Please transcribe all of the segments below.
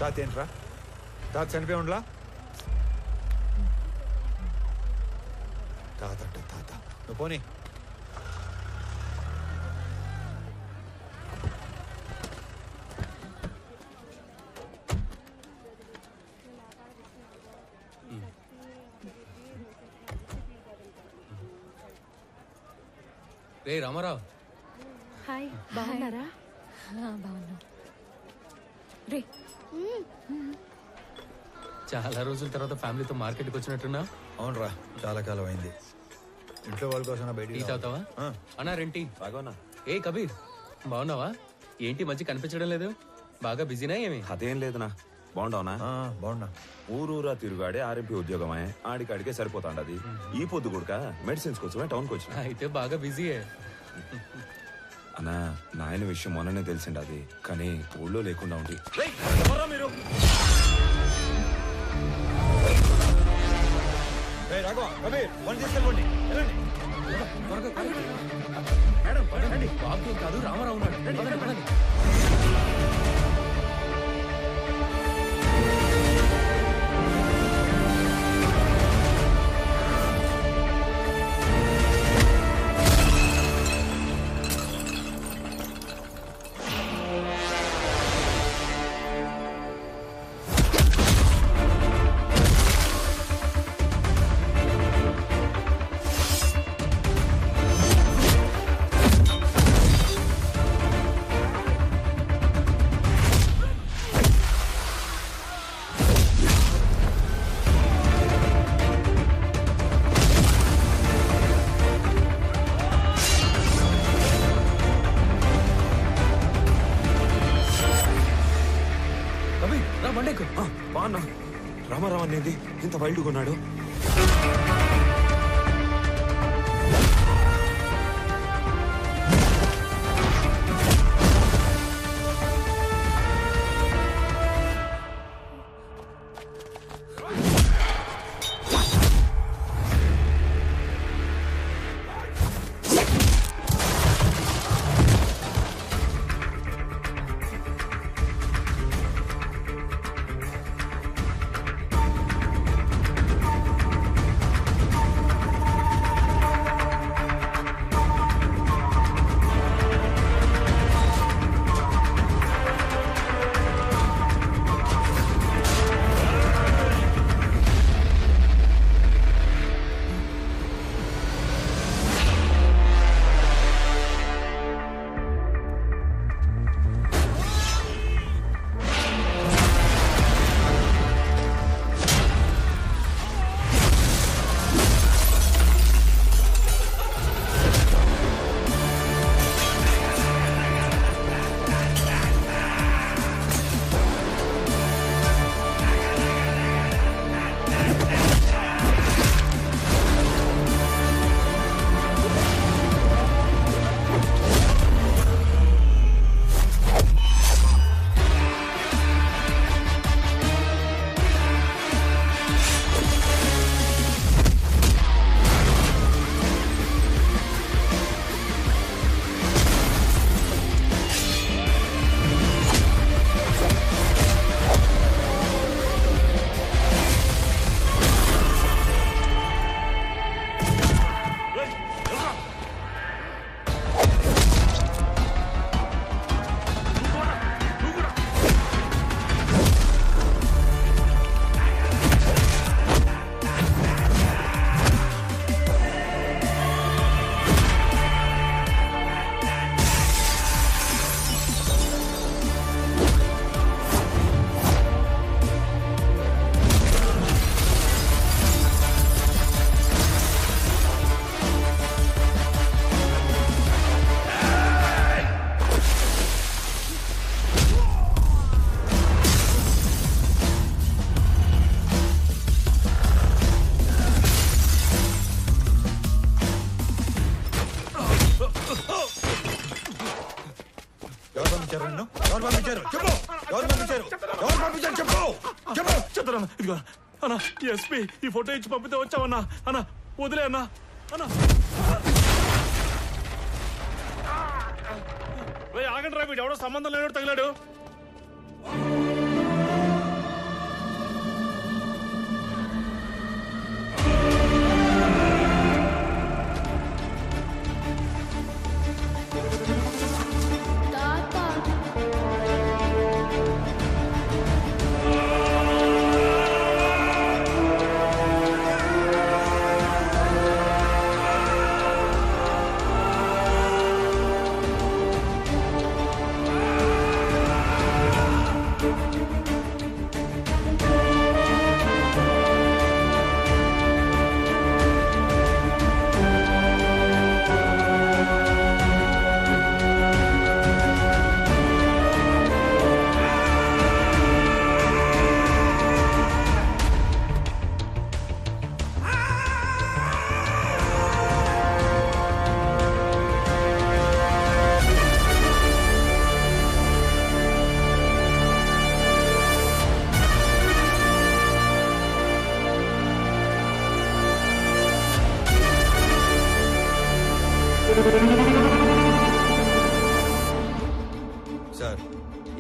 తాత ఏంట్రా? తాత చనిపోయి ఉండలా? తాత అంటే తాత. నువ్వు పోనీ. రే రామారావు. హాయ్, బాగున్నారా? బాగున్నా. రే, చాలా రోజుల తర్వాత ఫ్యామిలీతో మార్కెట్కి వచ్చినట్టున్నా? అవునరా, చాలా కాలం అయింది. ఇంట్లో వాళ్ళ కోసం టీ బయట తాగుతావా? అన్నా రెంటీ. బాగోనా? ఏ కబీర్, బాగున్నావా? ఏంటి మధ్య కనిపించడం లేదు? బాగా బిజీనా ఏమి? అదేం లేదునా. బాగుండవునా? బాగున్నా. ఊరూరా తిరుగాడే ఆర్ఎంపీ ఉద్యోగమే, ఆడికాడికే సరిపోతాండది. ఈ పొద్దు కూడా మెడిసిన్స్ కోసమే టౌన్కి వచ్చిన. అయితే బాగా బిజీయే. అన్నా, నాయన విషయం మొన్ననే తెలిసిండది, కానీ ఊళ్ళో లేకుండా ఉంది. మీరు రాఘవ, కబీర్, వన్ తీసుకెళ్ళండి. మేడం పదండి. బాబు కాదు, రామారావు ఉన్నాడు. పదండి, పదండి. బాగున్నా. రామారావు అనేది ఇంత వైల్డ్ కొన్నాడు. ఇదిగో అన్నా, ఎస్పీ ఈ ఫోటో ఇచ్చి పంపితే వచ్చావన్నా. అన్నా వదిలే అన్నా. అన్నా ఆగండి రా, వీడు ఎవడో సంబంధం లేనోడు తగిలాడు.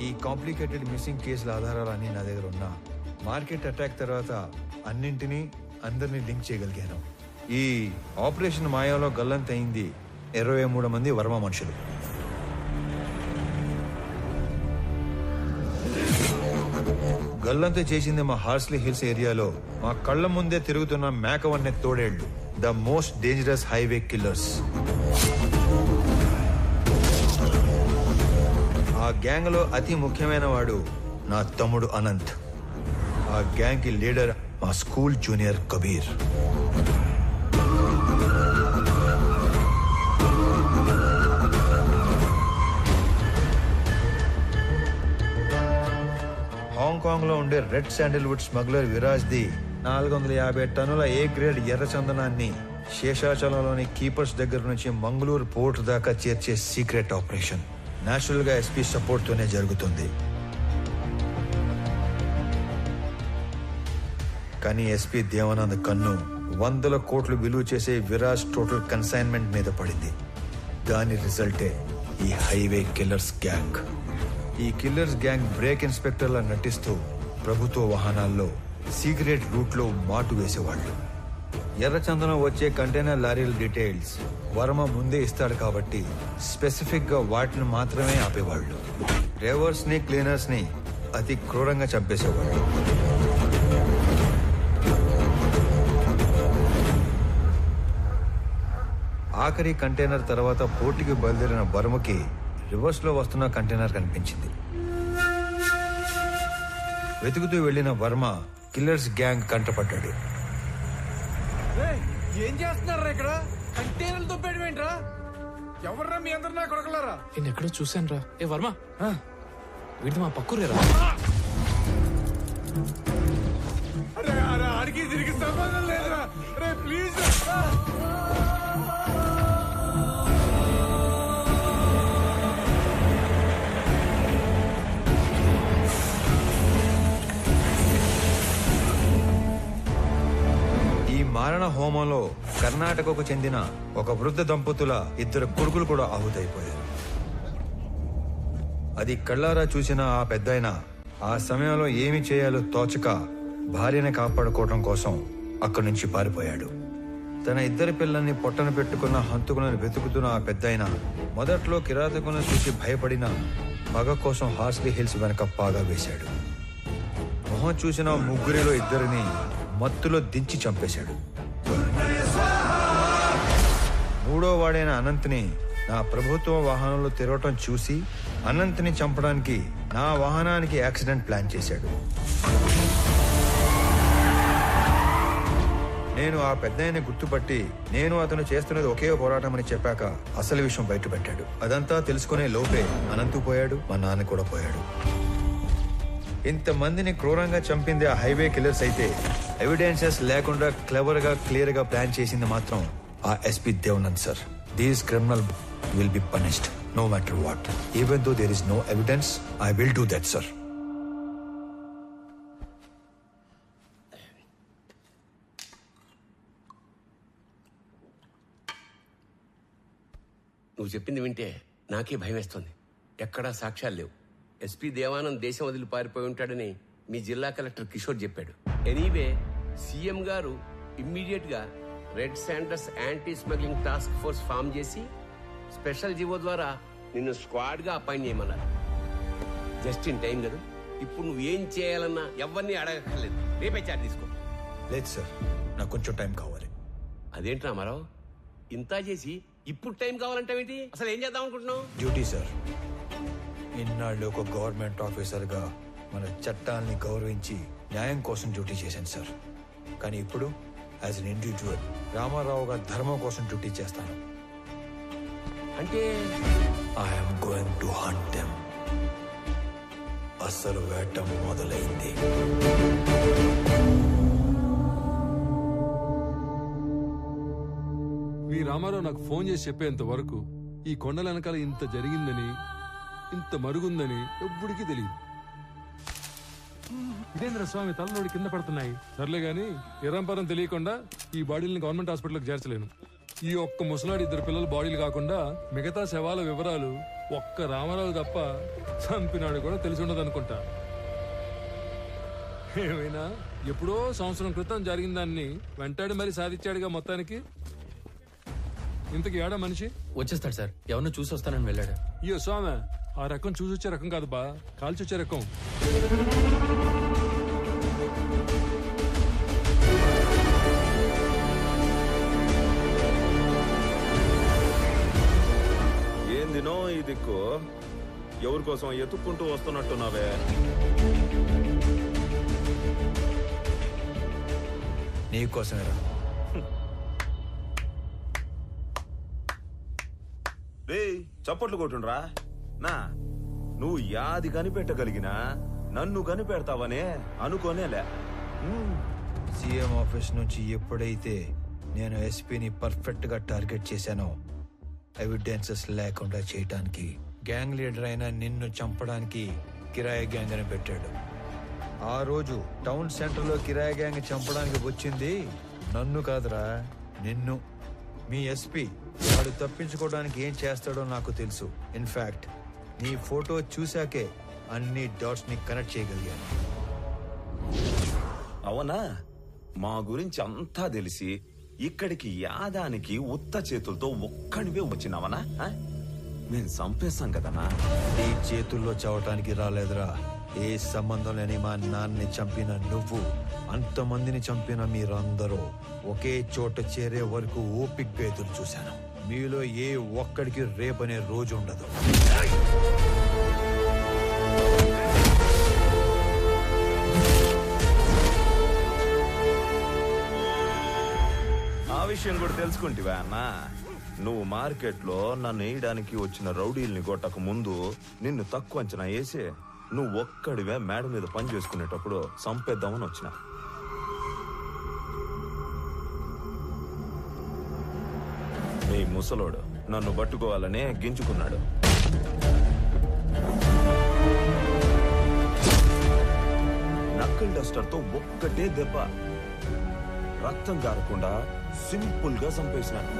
ఈ కాంప్లికేటెడ్ మిస్సింగ్ కేసుల ఆధారాలన్నీ నా దగ్గర ఉన్నా మార్కెట్ అటాక్ తర్వాత అన్నింటినీ అందరినీ లింక్ చేయగలిగాను. ఈ ఆపరేషన్ మాయాలో గల్లంతయింది 23 మంది వర్మ మనుషులు. గల్లంత చేసింది మా హార్స్లీ హిల్స్ ఏరియాలో మా కళ్ళ ముందే తిరుగుతున్న మేకవన్నె తోడేళ్లు, the most dangerous highway killers. ఆ గ్యాంగ్ లో అతి ముఖ్యమైన వాడు నా తమ్ముడు అనంత్. ఆ గ్యాంగ్ కి లీడర్ మా స్కూల్ జూనియర్ కబీర్. హాంకాంగ్ లో ఉండే red Sandalwood smuggler Viraj the 450 టన్నుల ఏ గ్రేడ్ ఎర్రచందనాన్ని శేషాచలంలోని కీపర్స్ దగ్గర నుంచి మంగళూరు పోర్ట్ దాకా చేర్చే సీక్రెట్ ఆపరేషన్ నేచురల్ గా ఎస్పీ సపోర్ట్ తోనే జరుగుతుంది. కానీ ఎస్పీ దేవానంద్ కన్ను 100 కోట్లు విలువ చేసే విరాజ్ టోటల్ కన్సైన్మెంట్ మీద పడింది. దాని రిజల్టే ఈ హైవే కిల్లర్స్ గ్యాంగ్. ఈ కిల్లర్స్ గ్యాంగ్ బ్రేక్ ఇన్స్పెక్టర్లా నటిస్తూ ప్రభుత్వ వాహనాల్లో సీక్రెట్ రూట్ లో మాటు వేసేవాళ్లు. ఎర్రచందనం వచ్చే కంటైనర్ లారీల డీటెయిల్స్ వర్మ ముందే ఇస్తాడు కాబట్టి స్పెసిఫిక్ గా వాటిని మాత్రమే ఆపేవాళ్లు. డ్రైవర్స్ ని క్లీనర్స్ ని అతి క్రూరంగా చంపేసేవాళ్లు. ఆఖరి కంటైనర్ తర్వాత పోర్టుకి బయలుదేరిన వర్మకి రివర్స్ లో వస్తున్న కంటైనర్ కనిపించింది. వెతుకుతూ వెళ్లిన వర్మ కిల్లర్స్ గ్యాంగ్ కంటపడ్డాడు. ఏం చేస్తున్నారా ఇక్కడ? కంటైనర్లతో పెట్టివేంట్రా? ఎవర్రా మీ అందరు నా కొడకలారా? నేను ఎక్కడో చూశాను రా. ఏ వర్మ, వీడితో మా పక్కూరేరా. అరే అరే ఆడికి తిరిగి సంబంధం లేదురా. అరే ప్లీజ్ మారణ హోమంలో కర్ణాటకకు చెందిన ఒక వృద్ధ దంపతుల 2 కొడుకులు కూడా ఆహుతైపోయారు. అది కళ్ళారా చూసిన ఆ పెద్దాయన ఆ సమయంలో ఏమి చేయాలో తోచక భార్యని కాపాడుకోవడం కోసం అక్కడి నుంచి పారిపోయాడు. తన 2 పిల్లల్ని పొట్టన పెట్టుకున్న హంతకులను వెతుకుతున్న ఆ పెద్దాయన మొదట్లో కిరాతకులను చూసి భయపడిన పగ కోసం హార్స్లీ హిల్స్ వెనక పాగా వేశాడు. మొహం చూసిన 3 2 మత్తులో దించి చంపేశాడు. 3వ వాడైన అనంత్ని నా ప్రభుత్వ వాహనంలో తిరగటం చూసి అనంత్ని చంపడానికి నా వాహనానికి యాక్సిడెంట్ ప్లాన్ చేశాడు. నేను ఆ పెద్దాయన్ని గుర్తుపట్టి నేను అతను చేస్తున్నది ఒకే పోరాటం అని చెప్పాక అసలు విషయం బయటపెట్టాడు. అదంతా తెలుసుకునే లోపే అనంతు పోయాడు, మా నాన్న కూడా పోయాడు. ఇంతమందిని క్రూరంగా చంపింది ఆ హైవే కిల్లర్స్ అయితే ఎవిడెన్సెస్ లేకుండా క్లెవర్ గా క్లియర్ గా ప్లాన్ చేసింది మాత్రం ఆ SP Devanand sir. These criminal will be punished no matter what. Even though there is no evidence I will do that sir. నువ్వు చెప్పింది వింటే నాకే భయం వేస్తుంది. ఎక్కడా సాక్ష్యాలు లేవు. ఎస్పీ దేవానంద్ దేశం వదిలి పారిపోయి ఉంటాడని మీ జిల్లా కలెక్టర్ కిషోర్ చెప్పాడు. ఎనీవే సీఎం గారు ఇమ్మీడియట్ గా red sanders anti smuggling task force form చేసి స్పెషల్ జీవో ద్వారా నిన్ను స్క్వాడ్ గా అపాయింట్ చేయమన్నారు. జస్ట్ ఇన్ టైం కదా. ఇప్పుడు నువ్వు ఏం చేయాలన్నా ఎవరిని అడగక్కర్లేదు. రేపే చార్జ్ తీసుకో. లేదు సార్, నాకు కొంచెం టైం కావాలి. అదేంటి రామారావు, ఇంత చేసి ఇప్పుడు టైం కావాలంటావేంటి? అసలు ఏం చేద్దాం అనుకుంటున్నావు? Duty sir. ఇన్నాళ్ళు ఒక గవర్నమెంట్ ఆఫీసర్ గా మన చట్టాల్ని గౌరవించి న్యాయం కోసం డ్యూటీ చేశాను సార్. కానీ ఇప్పుడు యాజ్ అన్ ఇండివిజువల్ రామారావుగా ధర్మం కోసం డ్యూటీ చేస్తాను. అంటే I'm going to hunt them. అసలు వేట మొదలైంది. మీ రామారావు నాకు ఫోన్ చేసి చెప్పేంత వరకు ఈ కొండల వెనకాల ఇంత జరిగిందని, ఇంత మరుగుందని ఎవ్వడికి తెలియదు. ఇదేంద్ర స్వామి తలనోడి కింద పడుతున్నాయి. సర్లే గాని ఎర్రంపరం తెలియకుండా ఈ బాడీని గవర్నమెంట్ హాస్పిటల్కి చేర్చలేను. ఈ ఒక్క ముసలాడి 2 పిల్లల బాడీలు కాకుండా మిగతా శవాల వివరాలు ఒక్క రామారావు తప్ప చంపినాడు కూడా తెలిసి ఉండదు అనుకుంటా. ఏమైనా ఎప్పుడో సంవత్సరం క్రితం జరిగిన దాన్ని వెంటాడి మరి సాధించాడుగా మొత్తానికి. ఇంతకి ఏడా మనిషి వచ్చేస్తాడు సార్, ఎవరినో చూసి వస్తానని వెళ్ళాడు. అయ్యో స్వామి, ఆ రకం చూసొచ్చే రకం కాదు బా, కాల్చొచ్చే రకం. ఏందినో ఈ దిక్కు ఎవరి కోసం ఎత్తుక్కుంటూ వస్తున్నట్టున్నావే? నీకోసమేరా. రే చప్పట్లు కొట్టుండ్రా. నా నువ్వు యాది కనిపెట్టగలిగినా నన్ను కనిపెడతావనే అనుకోనేలే. సీఎం ఆఫీస్ నుంచి ఎప్పుడైతే నేను ఎస్పీని పర్ఫెక్ట్ గా టార్గెట్ చేశానో, ఎవిడెన్సెస్ లేకుండా చేయటానికి గ్యాంగ్ లీడర్ అయిన నిన్ను చంపడానికి కిరాయి గ్యాంగ్ అని పెట్టాడు. ఆ రోజు టౌన్ సెంటర్ లో కిరాయి గ్యాంగ్ చంపడానికి వచ్చింది నన్ను కాదురా, నిన్ను. మీ ఎస్పీ వాడు తప్పించుకోవడానికి ఏం చేస్తాడో నాకు తెలుసు. ఇన్ఫాక్ట్ నీ ఫోటో చూశాకే అన్ని డాట్స్ ని కనెక్ట్ చేయగలిగాను. అవునా? మా గురించి అంతా తెలిసి ఇక్కడికి యాదానికి ఉత్త చేతులతో ఒక్కడివే వచ్చినావనా? మేము చంపేస్తాం కదనా? ఈ చేతుల్లో చావటానికి రాలేదురా. ఏ సంబంధం లేని మా నాన్నని చంపిన నువ్వు, అంతమందిని చంపిన మీరందరూ ఒకే చోట చేరే వరకు ఓపిగ్గా ఎదురు చూశాను. మీలో ఏ ఒక్కడికి రేపనే రోజు ఉండదు. ఆ విషయం కూడా తెలుసుకుంటివా అన్నా? నువ్వు మార్కెట్లో నన్ను వేయడానికి వచ్చిన రౌడీల్ని కొట్టక ముందు నిన్ను తక్కువ అంచనా వేసి నువ్వు ఒక్కడివే మేడ మీద పని చేసుకునేటప్పుడు చంపేద్దామని వచ్చిన. నీ ముసలోడు నన్ను పట్టుకోవాలనే గింజుకున్నాడు. నక్కల్ డస్టర్ తో ఒక్కటే దెబ్బ, రక్తం కారకుండా సింపుల్ గా చంపేసినాడు.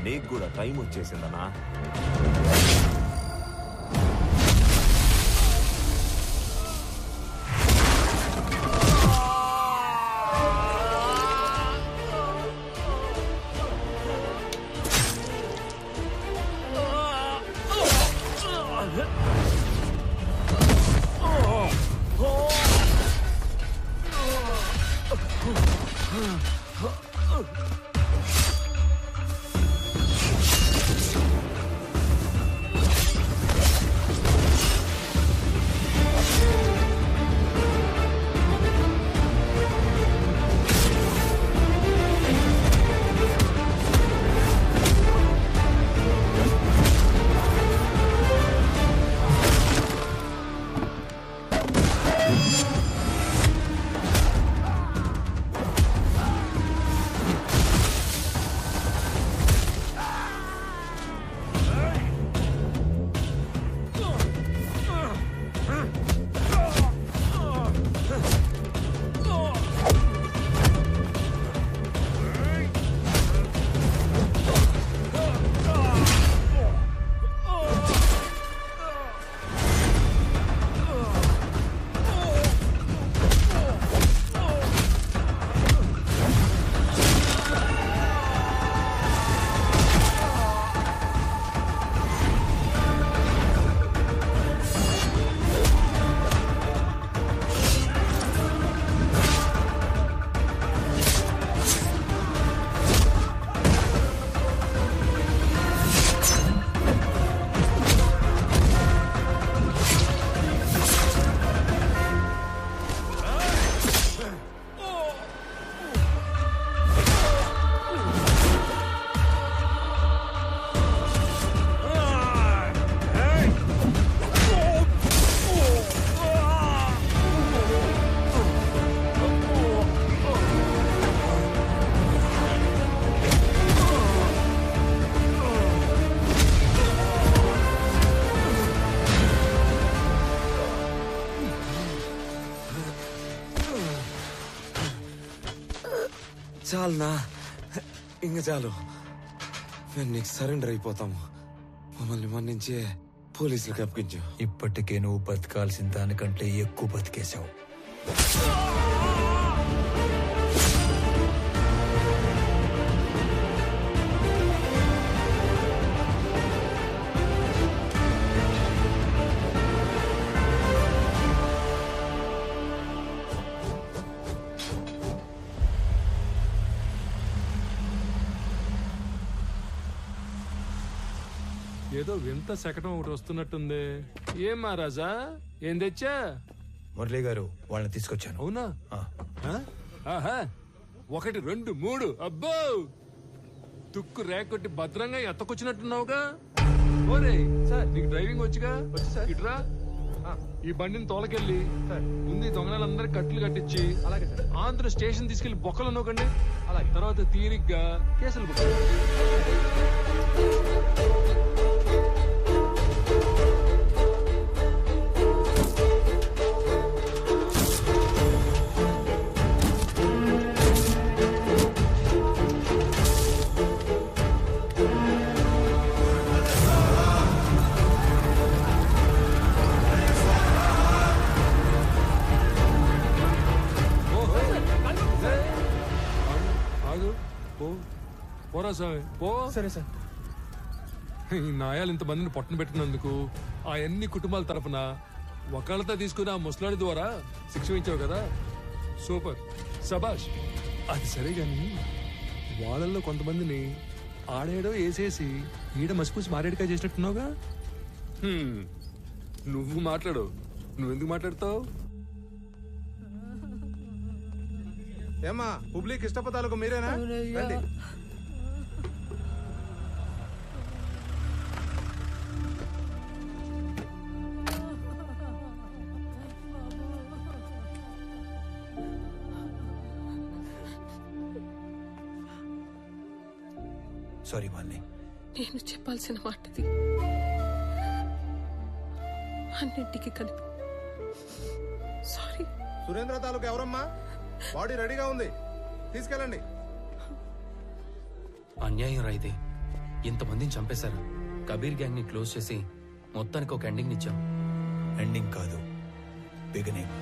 నీకు కూడా టైం వచ్చేసిందనా? చాలునా, ఇంకా చాలు. మేము నీకు సరెండర్ అయిపోతాము. మమ్మల్ని మన్నించే పోలీసులకు అప్పగించు. ఇప్పటికే నువ్వు బతకాల్సిన దానికంటే ఎక్కువ బతికేశావు. ఏదో వింత శకటం ఒకటి వస్తున్నట్టుంది. ఏం మహారాజా, ఏం తెచ్చా? మురళీ గారు వాళ్ళని తీసుకొచ్చాను. అవునా? ఆ. ఆహా, 1 2 3. అబ్బో, తుక్కు రేకొట్టి భద్రంగా ఎత్తకొచ్చినట్టున్నావుగా. ఓరే సార్, నీకు డ్రైవింగ్ వచ్చుగా? ఇట్రా, ఈ బండిని తోలకెళ్ళి ముందు ఈ దొంగలందరికీ కట్లు కట్టించి ఆంధ్ర స్టేషన్ తీసుకెళ్లి బొక్కలు నొక్కండి. తర్వాత తీరిగ్గా కేసులు బుక్. పోరా సార్, పో. సరే సార్. ఈ నాయాలు ఇంతమందిని పొట్టన పెట్టినందుకు ఆ అన్ని కుటుంబాల తరఫున ఒకళ్ళతో తీసుకుని ఆ ముసలాడి ద్వారా శిక్ష ఇచ్చావు కదా, సూపర్, సబాష్. అది సరే గాని వాళ్ళల్లో కొంతమందిని ఆడేడో వేసేసి ఈడ మసిపూసి మారేడుగా చేసినట్టున్నావుగా. నువ్వు మాట్లాడు. నువ్వెందుకు మాట్లాడతావు? ఏమా పబ్లిక్ ఇష్టపదాలకు మీరేనా? రండి. సారీ మాలిని. నేను చెప్పాల్సిన మాటది అన్నింటికి కలిపి సారీ. సురేంద్ర తాలూకు ఎవరమ్మా? బాడీ రెడీగా ఉంది, తీసుకెళ్ళండి. అన్యాయం రా ఇది. ఇంతమందిని చంపేశారు. కబీర్ గ్యాంగ్ ని క్లోజ్ చేసి మొత్తానికి ఒక ఎండింగ్ ఇచ్చాం. ఎండింగ్ కాదు, బిగినింగ్.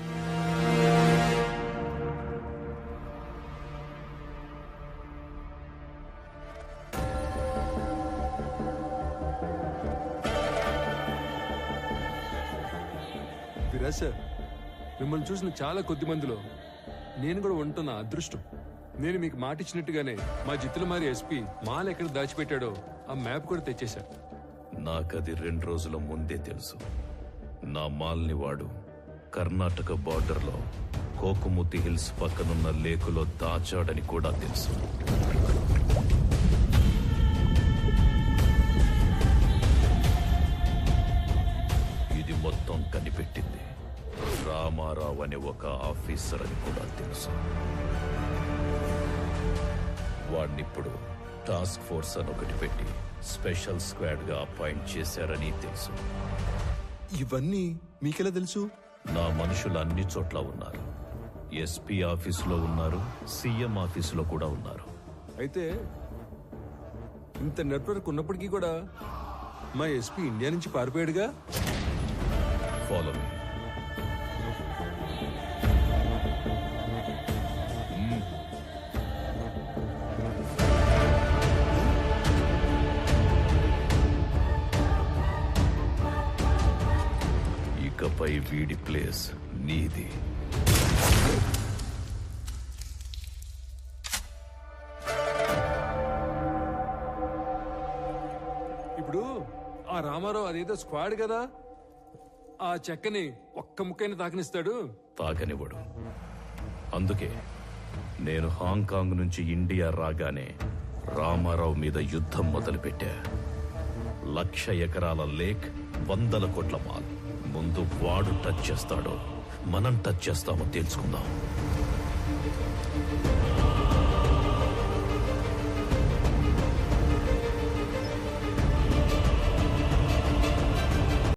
విరాజ్ సార్, మిమ్మల్ని చూసిన చాలా కొద్ది మందిలో నేను కూడా ఉంటున్న అదృష్టం. నేను మీకు మాట ఇచ్చినట్టుగానే మా జిత్తులమారి ఎస్పీ మాల్ ఎక్కడ దాచిపెట్టాడో ఆ మ్యాప్ కూడా తెచ్చేశా. నాకది 2 రోజుల ముందే తెలుసు. నా మాల్ని వాడు కర్ణాటక బార్డర్లో కోకుముతి హిల్స్ పక్కనున్న లేకులో దాచాడని కూడా తెలుసు. ఇది మొత్తం కనిపెట్టింది రామారావు అనే ఒక ఆఫీసర్ అని కూడా తెలుసు. వాడినిప్పుడు టాస్క్ ఫోర్స్ అని ఒకటి పెట్టి స్పెషల్ స్క్వాడ్ గా అపాయింట్ చేశారని తెలుసు. ఇవన్నీ మీకెలా తెలుసు? నా మనుషులు అన్ని చోట్ల ఉన్నారు. ఎస్పీ ఆఫీసులో ఉన్నారు, సీఎం ఆఫీసులో కూడా ఉన్నారు. అయితే ఇంత నెట్వర్క్ ఉన్నప్పటికీ కూడా మా ఎస్పీ ఇండియా నుంచి పారిపోయాడుగా. Follow me. ఇకపై వీడి ప్లేస్ నీది. ఇప్పుడు ఆ రామారావు అదేదో స్క్వాడ్ కదా, ఆ చెక్కని ఒక్క ముక్కైనా తాకనిస్తాడు. తాకనివ్వడు. అందుకే నేను హాంకాంగ్ నుంచి ఇండియా రాగానే రామారావు మీద యుద్ధం మొదలుపెట్టా. 1,00,000 ఎకరాల లేక్, 100 కోట్ల మాల్. ముందు వాడు టచ్ చేస్తాడో మనం టచ్ చేస్తామో తెలుసుకుందాం.